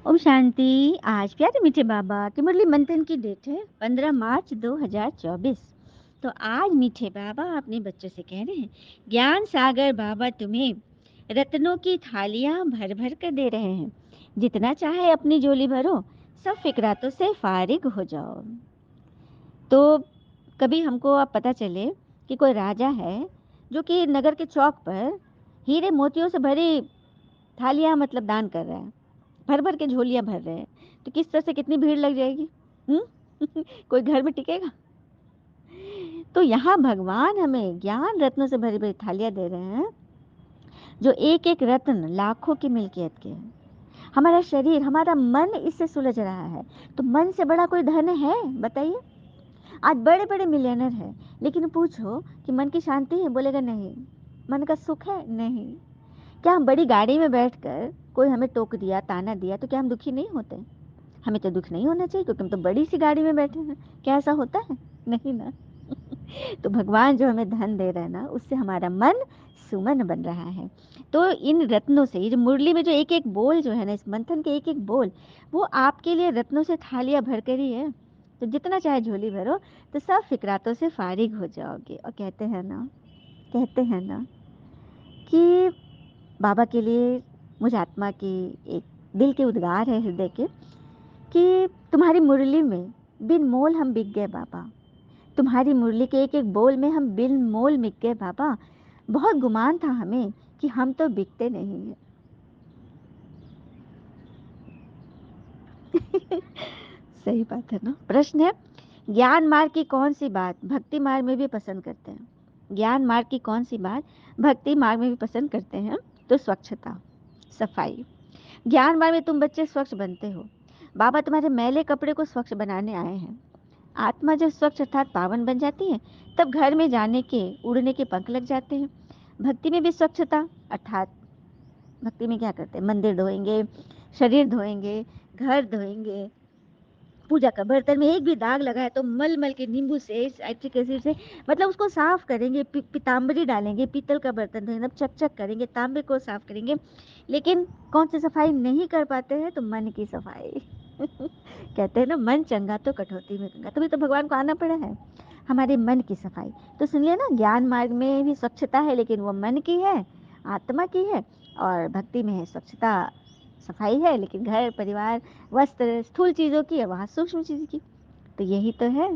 ओम शांति। आज प्यारे मीठे बाबा की मुरली मंथन की डेट है 15 मार्च 2024। तो आज मीठे बाबा अपने बच्चों से कह रहे हैं, ज्ञान सागर बाबा तुम्हें रत्नों की थालियां भर भर कर दे रहे हैं। जितना चाहे अपनी झोली भरो, सब फिक्रातों से फारिग हो जाओ। तो कभी हमको अब पता चले कि कोई राजा है जो कि नगर के चौक पर हीरे मोतियों से भरी थालियां मतलब दान कर रहा है, भर भर के झोलियां भर रहे हैं, तो किस तरह से कितनी भीड़ लग जाएगी। कोई घर में टिकेगा? तो यहाँ भगवान हमें ज्ञान रत्नों से भरी भरी थालियां दे रहे हैं, जो एक एक रत्न लाखों की मिल्कियत के हैं। हमारा शरीर, हमारा मन इससे सुलझ रहा है, तो मन से बड़ा कोई धन है बताइए। आज बड़े बड़े मिलियनर हैं, लेकिन पूछो कि मन की शांति है, बोलेगा नहीं। मन का सुख है, नहीं। क्या हम बड़ी गाड़ी में बैठकर कोई हमें टोक दिया, ताना दिया, तो क्या हम दुखी नहीं होते? हमें तो दुख नहीं होना चाहिए, क्योंकि हम तो बड़ी सी गाड़ी में बैठे हैं। क्या ऐसा होता है? नहीं ना। तो भगवान जो हमें धन दे रहे हैं ना, उससे हमारा मन सुमन बन रहा है। तो इन रत्नों से, ये जो मुरली में जो एक एक बोल जो है ना, इस मंथन के एक एक बोल, वो आपके लिए रत्नों से थालियां भर कर ही है। तो जितना चाहे झोली भरो, तो सब फिक्रातों से फारिग हो जाओगे। और कहते हैं ना कि बाबा के लिए, मुझ आत्मा की एक दिल के उद्गार है हृदय के, कि तुम्हारी मुरली में बिन मोल हम बिक गए बाबा। तुम्हारी मुरली के एक एक बोल में हम बिन मोल बिक गए बाबा। बहुत गुमान था हमें कि हम तो बिकते नहीं हैं। सही बात है ना। प्रश्न है, ज्ञान मार्ग की कौन सी बात भक्ति मार्ग में भी पसंद करते हैं? ज्ञान मार्ग की कौन सी बात भक्ति मार्ग में भी पसंद करते हैं? तो स्वच्छता, सफाई। ज्ञान मार्ग में तुम बच्चे स्वच्छ बनते हो। बाबा तुम्हारे मैले कपड़े को स्वच्छ बनाने आए हैं। आत्मा जब स्वच्छ अर्थात पावन बन जाती है, तब घर में जाने के, उड़ने के पंख लग जाते हैं। भक्ति में भी स्वच्छता अर्थात, भक्ति में क्या करते हैं? मंदिर धोएंगे, शरीर धोएंगे, घर धोएंगे, पूजा का बर्तन में एक भी दाग लगा है तो मल मल के नींबू से, साइट्रिक एसिड से, मतलब उसको साफ करेंगे। पीताम्बरी डालेंगे, पीतल का बर्तन धोएंगे, चक चक करेंगे, तांबे को साफ करेंगे। लेकिन कौन सी सफाई नहीं कर पाते हैं? तो मन की सफाई। कहते हैं ना, मन चंगा तो कटौती में गंगा। तभी तो भगवान को आना पड़ा है, हमारे मन की सफाई। तो सुनिए ना, ज्ञान मार्ग में भी स्वच्छता है, लेकिन वो मन की है, आत्मा की है। और भक्ति में है स्वच्छता, सफाई है, लेकिन घर परिवार, वस्त्र, स्थूल चीजों की है, वहां सूक्ष्म चीज की। तो यही तो है।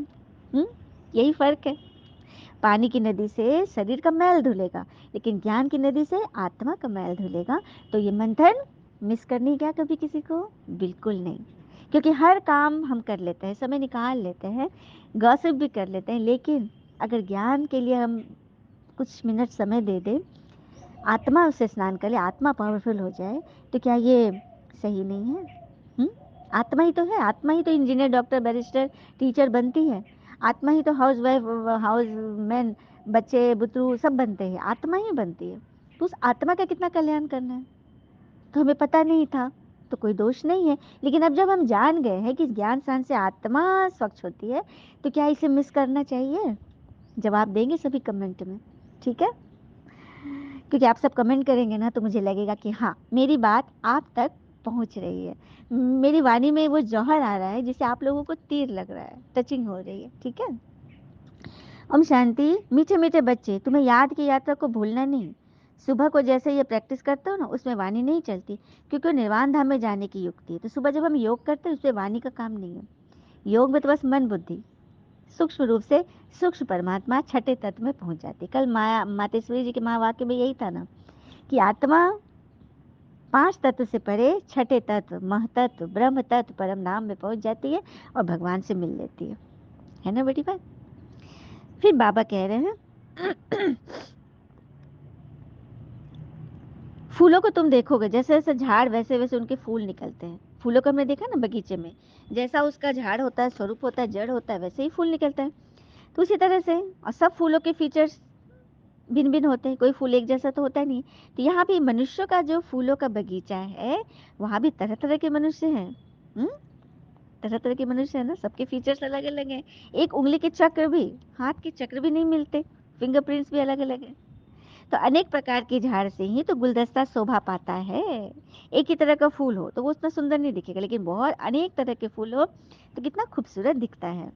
यही फर्क है। पानी की नदी से शरीर का मैल धुलेगा, लेकिन ज्ञान की नदी से आत्मा का मैल धुलेगा। तो ये मंथन मिस करनी क्या कभी किसी को? बिल्कुल नहीं। क्योंकि हर काम हम कर लेते हैं, समय निकाल लेते हैं, गॉसिप भी कर लेते हैं, लेकिन अगर ज्ञान के लिए हम कुछ मिनट समय दे दें, आत्मा उससे स्नान कर ले, आत्मा पावरफुल हो जाए, तो क्या ये सही नहीं है? हुँ? आत्मा ही तो है, आत्मा ही तो इंजीनियर, डॉक्टर, बैरिस्टर, टीचर बनती है। आत्मा ही तो हाउसवाइफ, हाउसमैन, बच्चे, बुतरू सब बनते हैं, आत्मा ही बनती है। तो उस आत्मा का कितना कल्याण करना है? तो हमें पता नहीं था, तो कोई दोष नहीं है। लेकिन अब जब हम जान गए हैं कि ज्ञान स्नान से आत्मा स्वच्छ होती है, तो क्या इसे मिस करना चाहिए? जवाब देंगे सभी कमेंट में, ठीक है? क्योंकि आप सब कमेंट करेंगे ना, तो मुझे लगेगा कि हाँ, मेरी बात आप तक पहुंच रही है। मेरी वाणी में वो जौहर आ रहा है जिसे आप लोगों को तीर लग रहा है, टचिंग हो रही है, ठीक है? ओम शांति। मीठे मीठे बच्चे, तुम्हें याद की यात्रा को भूलना नहीं। सुबह को जैसे ये प्रैक्टिस करते हो ना, उसमें वाणी नहीं चलती, क्योंकि वो निर्वाण धाम में जाने की युक्ति है। तो सुबह जब हम योग करते हैं, उसमें वाणी का काम नहीं है। योग में तो बस मन बुद्धि सूक्ष्म रूप से सूक्ष्म परमात्मा छठे तत्व में पहुंच जाती। कल माया मातेश्वरी जी के महावाक्य में यही था ना, कि आत्मा पांच तत्व से परे छठे तत्व महतत्व ब्रह्म तत्व परम धाम में पहुंच जाती है और भगवान से मिल लेती है ना बड़ी बात। फिर बाबा कह रहे हैं, फूलों को तुम देखोगे, जैसे जैसे झाड़ वैसे वैसे उनके फूल निकलते हैं। फूलों को हमने देखा ना बगीचे में, जैसा उसका झाड़ होता है, स्वरूप होता है, जड़ होता है, वैसे ही फूल निकलता है। तो उसी तरह से, और सब फूलों के फीचर्स भिन्न भिन्न होते हैं, कोई फूल एक जैसा तो होता नहीं। तो यहाँ भी मनुष्यों का जो फूलों का बगीचा है, वहां भी तरह तरह के मनुष्य हैं। हम्म तरह तरह के मनुष्य है ना, सबके फीचर्स अलग अलग हैं। एक उंगली के चक्र भी, हाथ के चक्र भी नहीं मिलते, फिंगरप्रिंट्स भी अलग अलग है। तो अनेक प्रकार की झाड़ से ही तो गुलदस्ता शोभा पाता है। एक ही तरह का फूल हो तो वो उतना सुंदर नहीं दिखेगा, लेकिन बहुत अनेक तरह के फूल हो तो कितना खूबसूरत दिखता है।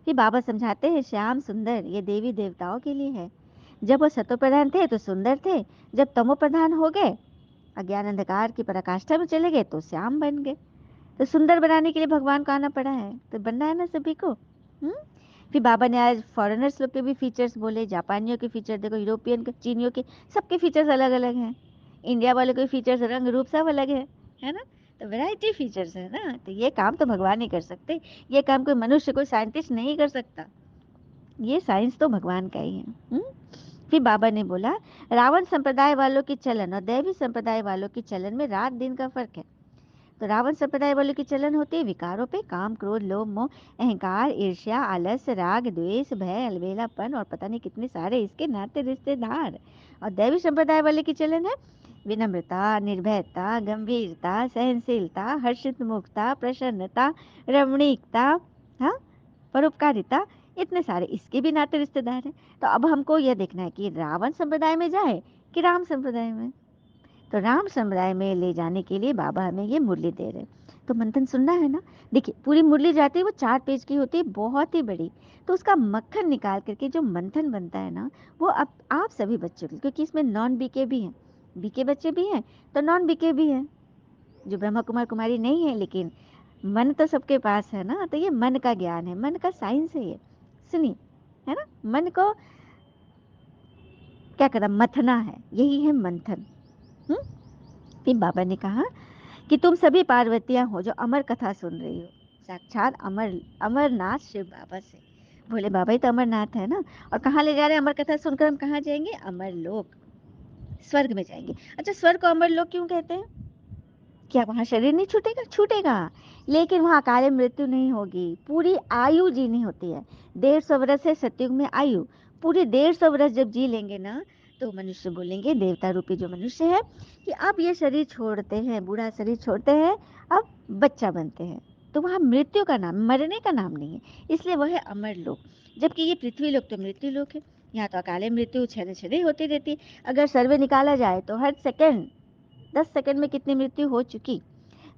फिर बाबा समझाते हैं, श्याम सुंदर ये देवी देवताओं के लिए है। जब वो सतो प्रधान थे तो सुंदर थे, जब तमो प्रधान हो गए, अज्ञान अंधकार की पराकाष्ठा में चले गए तो श्याम बन गए। तो सुंदर बनाने के लिए भगवान को आना पड़ा है, तो बनना है ना सभी को। फिर बाबा ने आज फॉरेनर्स लोग के भी फीचर्स बोले, जापानियों के फीचर देखो, यूरोपियन के, चीनियों के, सबके फीचर्स अलग अलग हैं। इंडिया वालों के फीचर्स रंग रूप सब अलग है ना। तो वैरायटी फीचर्स है ना, तो ये काम तो भगवान नहीं कर सकते, ये काम कोई मनुष्य, कोई साइंटिस्ट नहीं कर सकता, ये साइंस तो भगवान का ही है। फिर बाबा ने बोला, रावण संप्रदाय वालों की चलन और दैवी संप्रदाय वालों की चलन में रात दिन का फर्क है। तो रावण संप्रदाय वालों की चलन होती है विकारों पे, काम क्रोध लोभ मोह अहंकार ईर्ष्या आलस्य राग द्वेष भय अलबेलापन और पता नहीं कितने सारे इसके नाते रिश्तेदार। और दैवी संप्रदाय वाले की चलन है विनम्रता निर्भयता गंभीरता सहनशीलता हर्षित मुखता प्रसन्नता रमणीकता, हाँ, परोपकारिता, इतने सारे इसके भी नाते रिश्तेदार हैं। तो अब हमको यह देखना है कि रावण संप्रदाय में जाए कि राम संप्रदाय में। तो राम समुदाय में ले जाने के लिए बाबा हमें ये मुरली दे रहे हैं, तो मंथन सुनना है ना। देखिए पूरी मुरली जाती है, वो 4 पेज की होती है, बहुत ही बड़ी। तो उसका मक्खन निकाल करके जो मंथन बनता है ना, वो आप सभी बच्चों के, क्योंकि इसमें नॉन बीके भी हैं, बीके बच्चे भी हैं तो नॉन बीके भी हैं, जो ब्रह्मा कुमार कुमारी नहीं है, लेकिन मन तो सबके पास है ना। तो ये मन का ज्ञान है, मन का साइंस है ये, सुनिए, है ना। मन को क्या करना, मथना है, यही है मंथन। फिर बाबा ने कहा कि तुम सभी पार्वतियां हो जो अमर कथा सुन रही हो, साक्षात अमरनाथ शिव बाबा से। भोले बाबा ही तो अमरनाथ है ना। और कहाँ ले जा रहे हैं अमर कथा सुनकर, हम कहाँ जाएंगे, अमर लोक, स्वर्ग में जाएंगे। अच्छा, स्वर्ग को अमर लोक क्यों कहते हैं? क्या वहां शरीर नहीं छूटेगा? छूटेगा, लेकिन वहां अकाले मृत्यु नहीं होगी, पूरी आयु जीनी होती है। 150 वर्ष है सतयुग में आयु, पूरी 150 वर्ष जब जी लेंगे ना, तो मनुष्य बोलेंगे, देवता रूपी जो मनुष्य है, कि अब ये शरीर छोड़ते हैं, बूढ़ा शरीर छोड़ते हैं, अब बच्चा बनते हैं। तो वहां मृत्यु का नाम, मरने का नाम नहीं है, इसलिए वह है अमर लोक। जबकि ये पृथ्वी लोक तो मृत्यु लोक है, यहाँ तो अकाले मृत्यु क्षण क्षण होती रहती है। अगर सर्वे निकाला जाए तो हर सेकंड 10 सेकंड में कितनी मृत्यु हो चुकी।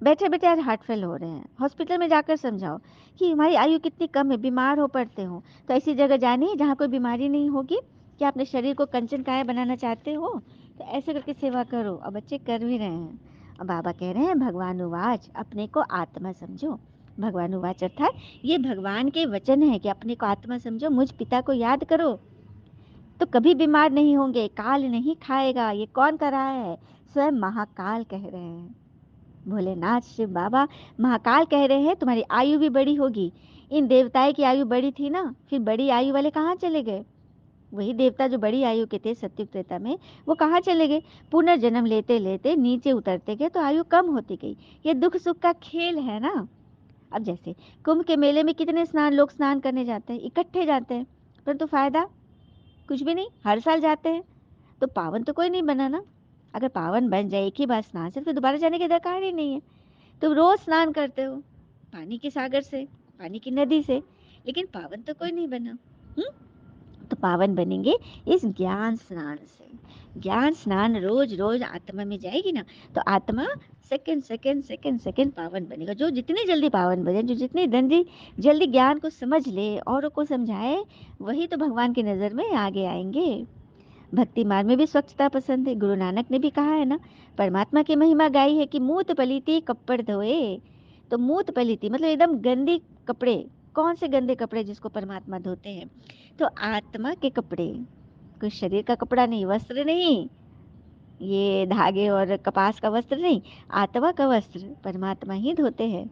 बैठे बैठे आज हार्ट फेल हो रहे हैं, हॉस्पिटल में जाकर समझाओ कि हमारी आयु कितनी कम है, बीमार हो पड़ते हो, तो ऐसी जगह जानी जहाँ कोई बीमारी नहीं होगी। क्या अपने शरीर को कंचन काया बनाना चाहते हो, तो ऐसे करके सेवा करो। अब बच्चे कर भी रहे हैं। अब बाबा कह रहे हैं, भगवान उवाच, अपने को आत्मा समझो। भगवान उवाच अर्थात ये भगवान के वचन है कि अपने को आत्मा समझो, मुझ पिता को याद करो, तो कभी बीमार नहीं होंगे, काल नहीं खाएगा। ये कौन कर रहा है? स्वयं महाकाल कह रहे हैं, भोलेनाथ शिव बाबा महाकाल कह रहे हैं, तुम्हारी आयु भी बड़ी होगी। इन देवताएं की आयु बड़ी थी ना, फिर बड़ी आयु वाले कहाँ चले गए? वही देवता जो बड़ी आयु के थे सत्युग त्रेता में, वो कहाँ चले गए? पुनर्जन्म लेते लेते नीचे उतरते गए तो आयु कम होती गई। ये दुख सुख का खेल है ना। अब जैसे कुंभ के मेले में कितने लोग स्नान करने जाते हैं, इकट्ठे जाते हैं, परंतु फायदा कुछ भी नहीं, हर साल जाते हैं, तो पावन तो कोई नहीं बना ना। अगर पावन बन जाए एक ही बार स्नान से, फिर दोबारा जाने की दरकार ही नहीं है। तुम रोज स्नान करते हो पानी के सागर से, पानी की नदी से, लेकिन पावन तो कोई नहीं बना। तो पावन बनेंगे इस ज्ञान स्नान से। ज्ञान स्नान रोज रोज आत्मा में जाएगी ना, तो आत्मा सेकंड सेकंड सेकंड सेकंड पावन बनेगा। जो जितनी जल्दी पावन बने, जो जितनी जल्दी जल्दी ज्ञान को समझ ले, औरों को समझाए, वही तो भगवान की नजर में आगे आएंगे। भक्ति मार्ग में भी स्वच्छता पसंद है। गुरु नानक ने भी कहा है ना, परमात्मा की महिमा गाई है कि मूत पलीती कपड़ धोए। तो मूत पलीती मतलब एकदम गंदी कपड़े, कौन से गंदे कपड़े जिसको परमात्मा धोते हैं? तो आत्मा के कपड़े, कोई शरीर का कपड़ा नहीं, वस्त्र नहीं, ये धागे और कपास का वस्त्र नहीं, आत्मा का वस्त्र परमात्मा ही धोते हैं।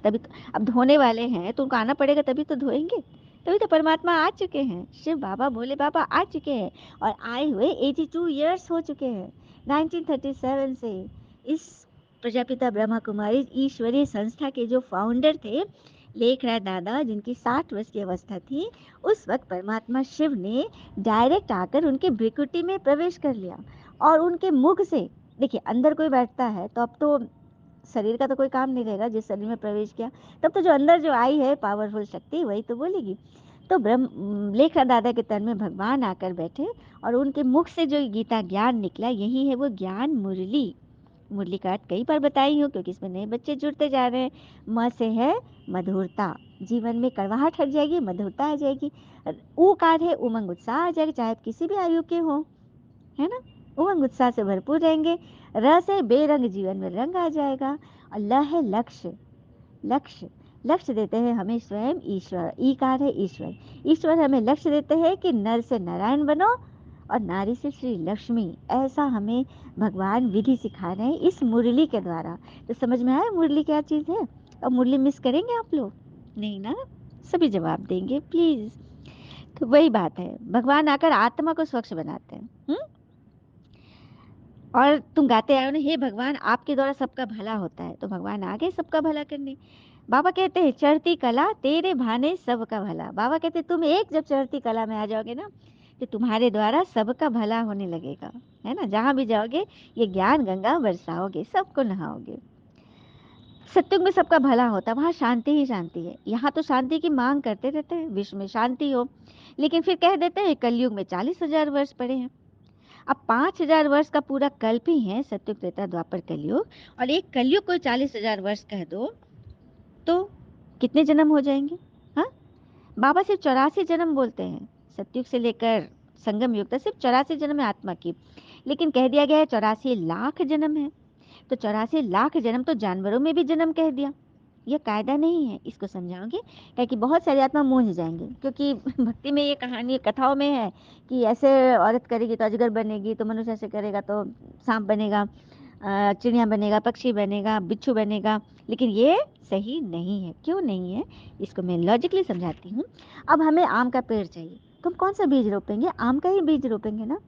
तभी तो अब धोने वाले हैं तो उनको आना पड़ेगा, तभी तो धोएंगे। तभी तो परमात्मा आ चुके हैं, शिव बाबा भोले बाबा आ चुके हैं, और आए हुए 82 ईयर्स हो चुके हैं। 1937 से इस प्रजापिता ब्रह्मा कुमारी ईश्वरीय संस्था के जो फाउंडर थे लेखराज दादा, जिनकी 60 वर्ष की अवस्था थी, उस वक्त परमात्मा शिव ने डायरेक्ट आकर उनके भ्रिकुटी में प्रवेश कर लिया, और उनके मुख से, देखिए अंदर कोई बैठता है तो अब तो शरीर का तो कोई काम नहीं रहेगा, जिस शरीर में प्रवेश किया, तब तो जो अंदर जो आई है पावरफुल शक्ति, वही तो बोलेगी। तो लेखा दादा के तन में भगवान आकर बैठे और उनके मुख से जो गीता ज्ञान निकला, यही है वो ज्ञान मुरली। मुरली का अर्थ कई बार बताई हूँ, क्योंकि इसमें नए बच्चे जुड़ते जा रहे हैं। म से है मधुरता, जीवन में कड़वाहट हट जाएगी, मधुरता आ जाएगी। ऊकार है उमंग, उत्साह आ जाएगा, चाहे आप किसी भी आयु के हो, है ना। उमंग उत्साह से भरपूर रहेंगे। र से बेरंग, जीवन में रंग आ जाएगा। और ल है लक्ष्य, लक्ष्य लक्ष्य देते हैं हमें स्वयं ईश्वर। ईकार है ईश्वर, ईश्वर हमें लक्ष्य देते हैं कि नर से नारायण बनो और नारी से श्री लक्ष्मी। ऐसा हमें भगवान विधि सिखा रहे हैं इस मुरली के द्वारा। तो समझ में आया मुरली क्या चीज़ है? और मुरली मिस करेंगे आप लोग? नहीं ना? सभी जवाब देंगे प्लीज। तो वही बात है, भगवान आकर आत्मा को स्वच्छ बनाते हैं। और तुम गाते आए हो ना, हे भगवान आपके द्वारा सबका भला होता है, तो भगवान आ गए सबका भला करने। बाबा कहते हैं चढ़ती कला तेरे भाने सबका भला। बाबा कहते हैं तुम एक जब चढ़ती कला में आ जाओगे ना, तो तुम्हारे द्वारा सबका भला होने लगेगा, है ना। जहां भी जाओगे ये ज्ञान गंगा बरसाओगे, सबको नहाओगे। सत्युग में सबका भला होता है, वहां शांति ही शांति है। यहाँ तो शांति की मांग करते रहते हैं, विश्व में शांति हो, लेकिन फिर कह देते हैं कलयुग में 40,000 वर्ष पड़े हैं। अब 5,000 वर्ष का पूरा कल्प ही है, सत्युग त्रेता द्वापर कलयुग। और एक कलयुग को 40,000 वर्ष कह दो तो कितने जन्म हो जाएंगे? हाँ, बाबा सिर्फ 84 जन्म बोलते हैं, सतयुग से लेकर संगम युग तक सिर्फ 84 जन्म है आत्मा की। लेकिन कह दिया गया है 84 लाख जन्म है। तो 84 लाख जन्म तो जानवरों में भी जन्म कह दिया। ये कायदा नहीं है, इसको समझाओगे क्या कि बहुत सारी आत्मा मूंझ जाएंगे, क्योंकि भक्ति में ये कहानी कथाओं में है कि ऐसे औरत करेगी तो अजगर बनेगी, तो मनुष्य ऐसे करेगा तो सांप बनेगा, चिड़िया बनेगा, पक्षी बनेगा, बिच्छू बनेगा। लेकिन ये सही नहीं है। क्यों नहीं है, इसको मैं लॉजिकली समझाती हूँ। अब हमें आम का पेड़ चाहिए, तो हम कौन सा बीज रोपेंगे? आम का ही बीज रोपेंगे ना।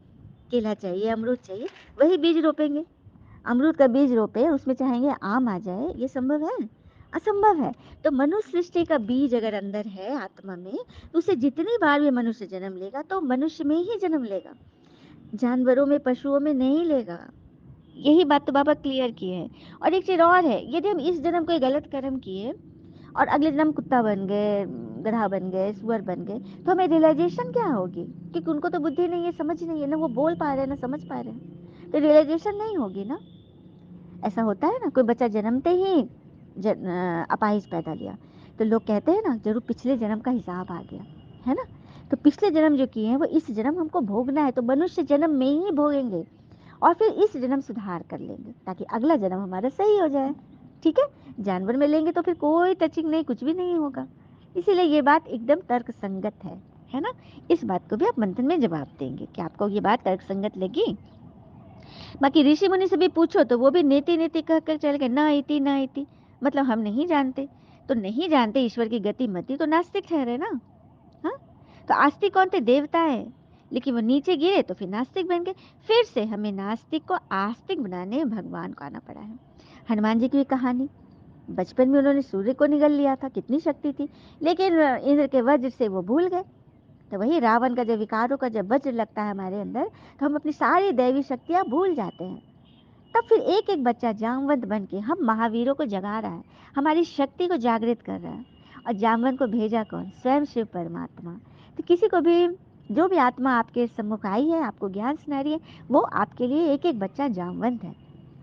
केला चाहिए, अमरूद चाहिए, वही बीज रोपेंगे। अमरूद का बीज रोपे, उसमें चाहेंगे आम आ जाए, ये संभव है? असंभव है। तो मनुष्य सृष्टि का बीज अगर अंदर है आत्मा में, तो उसे जितनी बार भी मनुष्य जन्म लेगा तो मनुष्य में ही जन्म लेगा, जानवरों में पशुओं में नहीं लेगा। यही बात तो बाबा क्लियर की है। और एक चीज और है, यदि हम इस जन्म कोई गलत कर्म किए और अगले जन्म कुत्ता बन गए, गधा बन गए, सुअर बन गए, तो हमें रियलाइजेशन क्या होगी? क्योंकि उनको तो बुद्धि नहीं है, समझ नहीं है ना, वो बोल पा रहे हैं ना समझ पा रहे हैं, तो रियलाइजेशन नहीं होगी ना। ऐसा होता है ना, कोई बच्चा जन्मते ही अपाहिज पैदा लिया, तो लोग कहते हैं ना जरूर पिछले जन्म का हिसाब आ गया, है ना। तो पिछले जन्म जो किए हैं वो इस जन्म हमको भोगना है, तो मनुष्य जन्म में ही भोगेंगे और फिर इस जन्म सुधार कर लेंगे ताकि अगला जन्म हमारा सही हो जाए। ठीक है, जानवर में लेंगे तो फिर कोई टचिंग नहीं, कुछ भी नहीं होगा। इसीलिए ये बात एकदम तर्क संगत है ना। इस बात को भी आप मंथन में जवाब देंगे कि आपको ये बात तर्क संगत लगी। बाकी ऋषि मुनि से भी पूछो तो वो भी नेति नेति कह कर चले गए, ना इति ना इति, मतलब हम नहीं जानते। तो नहीं जानते ईश्वर की गति मति तो नास्तिक ठहरे ना। हाँ, तो आस्तिक कौन थे? देवता है, लेकिन वो नीचे गिरे तो फिर नास्तिक बन गए। फिर से हमें नास्तिक को आस्तिक बनाने भगवान को आना पड़ा है। हनुमान जी की भी कहानी, बचपन में उन्होंने सूर्य को निगल लिया था, कितनी शक्ति थी, लेकिन इंद्र के वज्र से वो भूल गए। तो वही रावण का जब विकारों का जब वज्र लगता है हमारे अंदर, तो हम अपनी सारी दैवी शक्तियां भूल जाते हैं। तब फिर एक एक बच्चा जामवंत बन के हम महावीरों को जगा रहा है, हमारी शक्ति को जागृत कर रहा है। और जामवंत को भेजा कौन? स्वयं शिव परमात्मा। तो किसी को भी, जो भी आत्मा आपके सम्मुख आई है, आपको ज्ञान सुना रही है, वो आपके लिए एक एक बच्चा जामवंत है,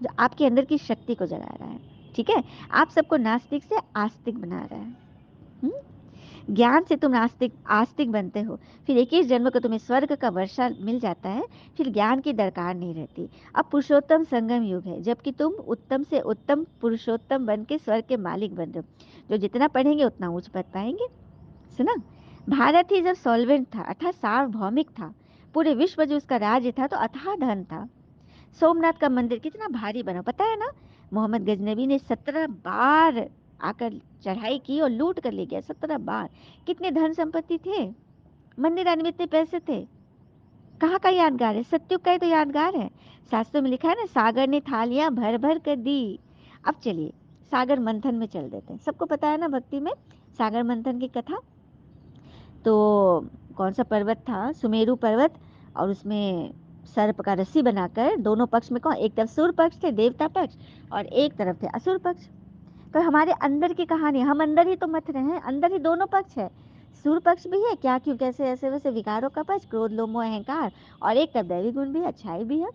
जो आपके अंदर की शक्ति को जगा रहा है। ठीक है, आप सबको नास्तिक से आस्तिक बना रहा है। हुँ? ज्ञान से तुम नास्तिक आस्तिक बनते हो, फिर 21 जन्म को तुम्हें स्वर्ग का वर्षा मिल जाता है, फिर ज्ञान की दरकार नहीं रहती। अब पुरुषोत्तम संगम युग है, जबकि तुम उत्तम से उत्तम पुरुषोत्तम बन के स्वर्ग के मालिक बन रहे हो। जो जितना पढ़ेंगे उतना ऊंच पद पाएंगे। सुना, भारत ही जब सॉल्वेंट था अर्थात सार्वभौमिक था, पूरे विश्व जो उसका राज्य था, तो अथाह धन था। सोमनाथ का मंदिर कितना भारी बना पता है ना। मोहम्मद गजनबी ने 17 बार आकर चढ़ाई की और लूट कर ले गया, 17 बार। कितने धन संपत्ति थे, मंदिर आने में इतने पैसे थे। कहाँ का यादगार है? सत्युग का ही तो यादगार है। शास्त्रों में लिखा है ना, सागर ने थालियां भर भर कर दी। अब चलिए सागर मंथन में चल देते हैं। सबको पता है ना भक्ति में सागर मंथन की कथा। तो कौन सा पर्वत था? सुमेरु पर्वत। और उसमें सर्प का रस्सी बनाकर दोनों पक्ष में, कौन? एक तरफ सूर्य पक्ष थे, देवता पक्ष, और एक तरफ थे असुर पक्ष। तो हमारे अंदर की कहानी, हम अंदर ही तो मथ रहे हैं, अंदर ही दोनों पक्ष है। सूर्य पक्ष भी है, क्या क्यों कैसे ऐसे वैसे विकारों का पक्ष, क्रोध लोभ मोह अहंकार, और एक तरफ दैवी गुण भी है, अच्छाई भी है,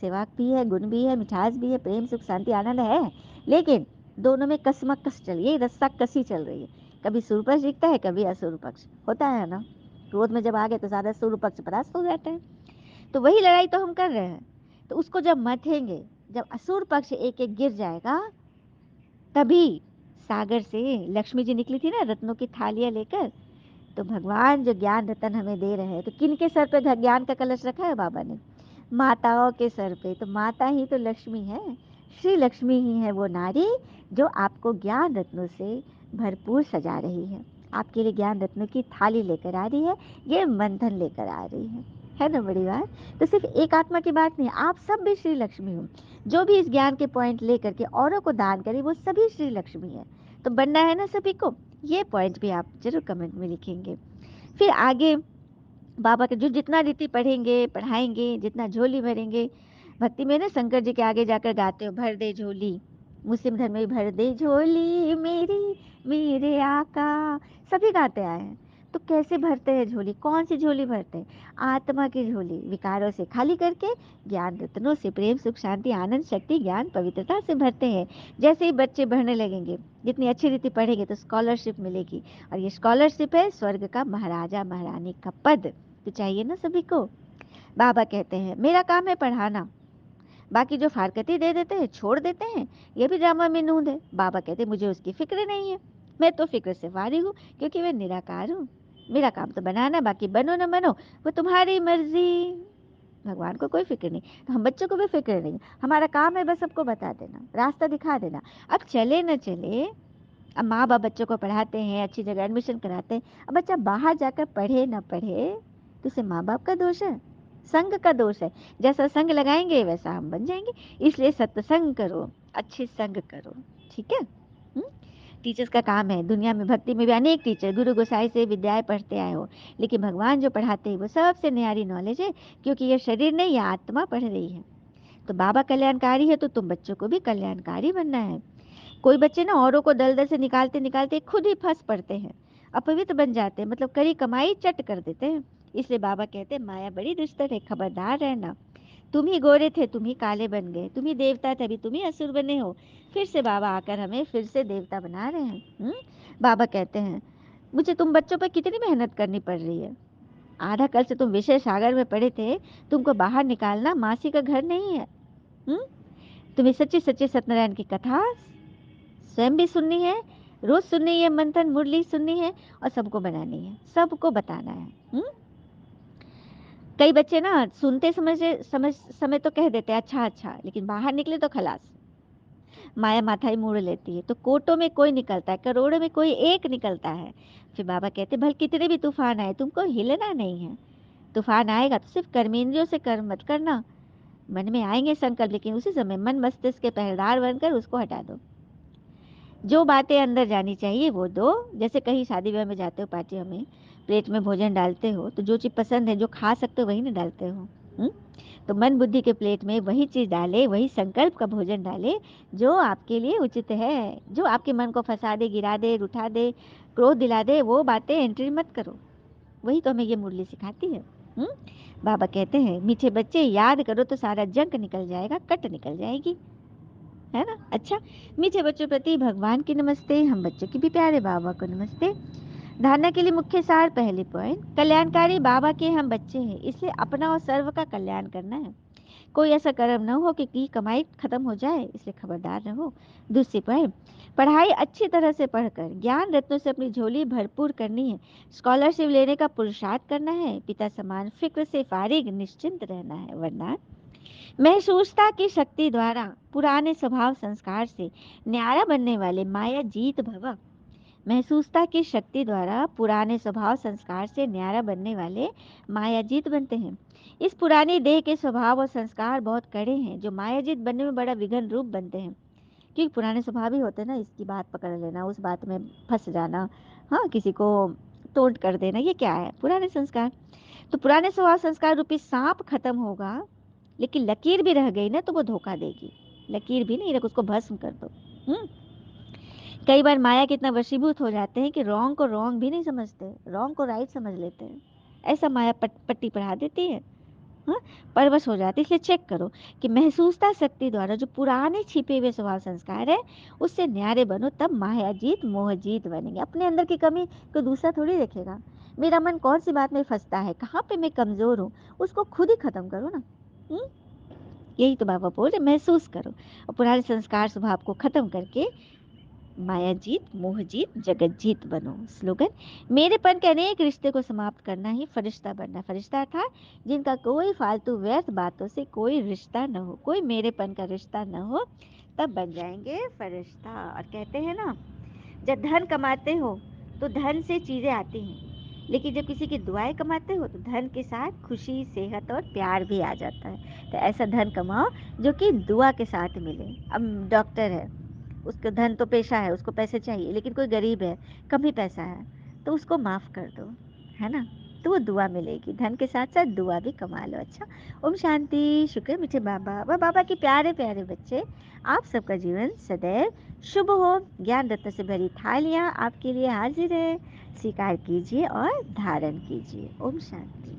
सेवा भी है, गुण भी है, मिठास भी है, प्रेम सुख शांति आनंद है। लेकिन दोनों में कसमकस चल रही है, रस्सा कसी चल रही है। कभी सूर्य पक्ष दिखता है, कभी असुर पक्ष होता है ना। क्रोध में जब आ गए तो सारा सूर्य पक्ष परास्त हो जाता है। तो वही लड़ाई तो हम कर रहे हैं। तो उसको जब मथेंगे, जब असुर पक्ष एक एक गिर जाएगा, तभी सागर से लक्ष्मी जी निकली थी ना रत्नों की थालियां लेकर। तो भगवान जो ज्ञान रतन हमें दे रहे हैं, तो किन के सर पे ज्ञान का कलश रखा है बाबा ने? माताओं के सर पे। तो माता ही तो लक्ष्मी है, श्री लक्ष्मी ही है वो नारी जो आपको ज्ञान रत्नों से भरपूर सजा रही है, आपके लिए ज्ञान रत्नों की थाली लेकर आ रही है, ये मंथन लेकर आ रही है ना बड़ी बात। तो सिर्फ एक आत्मा की बात नहीं, आप सब भी श्री लक्ष्मी हो। जो भी इस ज्ञान के पॉइंट लेकर के औरों को दान करे, वो सभी श्री लक्ष्मी है। तो बनना है ना सभी को। ये पॉइंट भी आप जरूर कमेंट में लिखेंगे। फिर आगे बाबा के जो जितना रीति पढ़ेंगे पढ़ाएंगे, जितना झोली भरेंगे, भक्ति में ना शंकर जी के आगे जाकर गाते हो, भर दे झोली। मुस्लिम धर्म में भर दे झोली मेरी मेरे आका, सभी गाते आए हैं। तो कैसे भरते हैं झोली? कौन सी झोली भरते हैं? आत्मा की झोली, विकारों से खाली करके ज्ञान रत्नों से, प्रेम सुख शांति आनंद शक्ति ज्ञान पवित्रता से भरते हैं। जैसे ही बच्चे बढ़ने लगेंगे, जितनी अच्छी रीति पढ़ेंगे तो स्कॉलरशिप मिलेगी, और ये स्कॉलरशिप है स्वर्ग का महाराजा महारानी का पद। तो चाहिए ना सभी को। बाबा कहते हैं मेरा काम है पढ़ाना, बाकी जो फारकती दे देते हैं छोड़ देते हैं, ये भी ड्रामा में नूंद है। बाबा कहते हैं मुझे उसकी फिक्र नहीं है, मैं तो फिक्र से फारिग हूँ, क्योंकि मैं निराकार हूँ। मेरा काम तो बनाना, बाकी बनो न बनो वो तुम्हारी मर्जी। भगवान को कोई फिक्र नहीं, तो हम बच्चों को भी फिक्र नहीं। हमारा काम है बस सबको बता देना, रास्ता दिखा देना। अब चले न चले, अब माँ बाप बच्चों को पढ़ाते हैं, अच्छी जगह एडमिशन कराते हैं, अब बच्चा बाहर जाकर पढ़े ना पढ़े तो इसे माँ बाप का दोष है, संग का दोष है। जैसा संग लगाएंगे वैसा हम बन जाएंगे। इसलिए सत्संग करो, अच्छे संग करो, ठीक है। टीचर्स का काम है, दुनिया में भक्ति में भी अनेक टीचर गुरु गोसाई से विद्याएं पढ़ते आए हो, लेकिन भगवान जो पढ़ाते हैं वो सबसे न्यारी नॉलेज है, क्योंकि ये शरीर नहीं, ये आत्मा पढ़ रही है। तो बाबा कल्याणकारी है तो तुम बच्चों को भी कल्याणकारी बनना है। कोई बच्चे ना औरों को दलदल से निकालते निकालते खुद ही फंस पड़ते हैं, अपवित्र बन जाते हैं, मतलब करी कमाई चट कर देते हैं। इसलिए बाबा कहते हैं माया बड़ी दुस्तर है, खबरदार रहना। तुम ही गोरे थे, तुम ही काले बन गए, तुम ही देवता थे, अभी तुम ही असुर बने हो। फिर से बाबा आकर हमें फिर से देवता बना रहे हैं। बाबा कहते हैं मुझे तुम बच्चों पर कितनी मेहनत करनी पड़ रही है। आधा कल से तुम विषय सागर में पड़े थे, तुमको बाहर निकालना मासी का घर नहीं है। तुम्हें सच्ची सच्ची सत्यनारायण की कथा स्वयं भी सुननी है, रोज सुननी है, मंथन मुरली सुननी है, और सबको बनानी है, सबको बताना है। कई बच्चे ना सुनते समझ समय तो कह देते हैं अच्छा अच्छा, लेकिन बाहर निकले तो खलास, माया माथा ही मोड़ लेती है। तो कोटों में कोई निकलता है, करोड़ों में कोई एक निकलता है। फिर बाबा कहते भले कितने भी तूफान आए तुमको हिलना नहीं है। तूफान आएगा तो सिर्फ कर्मेंद्रियों से कर्म मत करना, मन में आएंगे संकल्प, लेकिन उसी समय मन मस्तिष्क के पहरेदार बनकर उसको हटा दो। जो बातें अंदर जानी चाहिए वो दो। जैसे कहीं शादी ब्याह में जाते हो, पार्टियों में प्लेट में भोजन डालते हो, तो जो चीज़ पसंद है जो खा सकते हो वही ना डालते हो। तो मन बुद्धि के प्लेट में वही चीज़ डाले, वही संकल्प का भोजन डाले जो आपके लिए उचित है। जो आपके मन को फंसा दे, गिरा दे, रुठा दे, क्रोध दिला दे, वो बातें एंट्री मत करो। वही तो हमें ये मुरली सिखाती है। हुँ? बाबा कहते हैं मीठे बच्चे याद करो तो सारा जंक निकल जाएगा, कट निकल जाएगी, है ना। अच्छा, मीठे बच्चों प्रति भगवान की नमस्ते, हम बच्चों की भी प्यारे बाबा को नमस्ते। धारणा के लिए मुख्य सार, पहले पॉइंट, कल्याणकारी बाबा के हम बच्चे हैं, इसलिए अपना और सर्व का कल्याण करना है। कोई ऐसा कर्म न हो कि कमाई खत्म हो जाए, इसलिए खबरदार रहो। दूसरी पॉइंट, पढ़ाई अच्छी तरह से पढ़कर ज्ञान रत्नों से अपनी झोली भरपूर करनी है, स्कॉलरशिप लेने का पुरुषार्थ करना है, पिता समान फिक्र से फारिग निश्चिंत रहना है। वरना महसूसता की शक्ति द्वारा पुराने स्वभाव संस्कार से न्यारा बनने वाले माया जीत भव। महसूसता की शक्ति द्वारा पुराने स्वभाव संस्कार से न्यारा बनने वाले मायाजीत बनते हैं। इस पुरानी देह के स्वभाव और संस्कार बहुत कड़े हैं, जो मायाजीत बनने में बड़ा विघ्न रूप बनते हैं। क्योंकि पुराने स्वभाव ही होते हैं ना, इसकी बात पकड़ लेना, उस बात में फंस जाना, हाँ, किसी को टोंट कर देना, ये क्या है? पुराने संस्कार। तो पुराने स्वभाव संस्कार रूपी सांप खत्म होगा, लेकिन लकीर भी रह गई ना तो वो धोखा देगी। लकीर भी नहीं रख, उसको भस्म कर दो। कई बार माया के इतना वशीभूत हो जाते हैं कि रॉन्ग को रॉन्ग भी नहीं समझते, रॉन्ग को राइट समझ लेते हैं। ऐसा माया पट्टी पढ़ा देती है। हाँ, परवश हो जाती है। इसलिए चेक करो कि महसूसता शक्ति द्वारा जो पुराने छिपे हुए स्वभाव संस्कार है उससे न्यारे बनो, तब माया जीत मोह जीत बनेंगे। अपने अंदर की कमी को दूसरा थोड़ी देखेगा। मेरा मन कौन सी बात में फंसता है, कहाँ पे मैं कमजोर हूँ, उसको खुद ही खत्म करो ना। हम्म? यही तो बाबा बोल रहे, महसूस करो और पुराने संस्कार स्वभाव को खत्म करके माया जीत मोह जीत जगत जीत बनो। स्लोगन, मेरेपन के अनेक रिश्ते को समाप्त करना ही फरिश्ता बनना। फरिश्ता था जिनका कोई फालतू व्यर्थ बातों से कोई रिश्ता न हो, कोई मेरेपन का रिश्ता न हो, तब बन जाएंगे फरिश्ता। और कहते हैं ना, जब धन कमाते हो तो धन से चीजें आती हैं, लेकिन जब किसी की दुआएं कमाते हो तो धन के साथ खुशी सेहत और प्यार भी आ जाता है। तो ऐसा धन कमाओ जो कि दुआ के साथ मिले। अब डॉक्टर है, उसका धन तो पेशा है, उसको पैसे चाहिए, लेकिन कोई गरीब है, कम ही पैसा है, तो उसको माफ़ कर दो, है ना? तो वो दुआ मिलेगी। धन के साथ साथ दुआ भी कमा लो। अच्छा, ओम शांति। शुक्र मीठे बाबा व बाबा के प्यारे प्यारे बच्चे, आप सबका जीवन सदैव शुभ हो। ज्ञान रत्न से भरी थालियाँ आपके लिए हाजिर है, स्वीकार कीजिए और धारण कीजिए। ओम शांति।